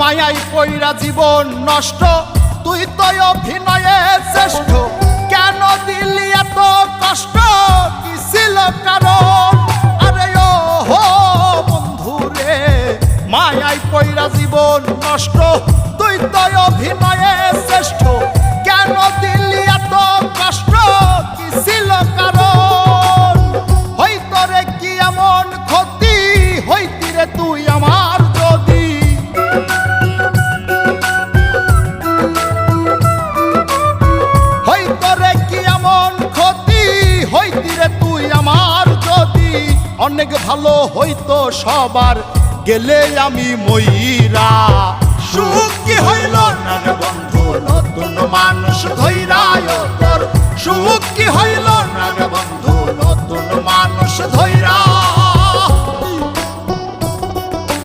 মায়াই পইরা জীবন নষ্ট, তুই তো অভিনয়ে শ্রেষ্ঠ। কেন দিলি এত কষ্ট, কি ছিল কারণ? আরে ও হো বন্ধু রে, মায়াই পইরা জীবন নষ্ট, তুই তো অভিনয়ে শ্রেষ্ঠ। কেন দিলি এত কষ্ট, কি ছিল কারণ? হইতো রে কি এমন ক্ষতি, হইতি রে তুই আমার যদি। হইতো রে কি এমন ক্ষতি, হইতি রে তুই আমার যদি। অনেক ভালো হইতো সবার, গেলে আমি ময়রা। সুখ কি হইল না রে বন্ধু, নতুন মানুষ ধইরা তোর। সুখ কি হইল না রে বন্ধু, নতুন মানুষ ধইরা।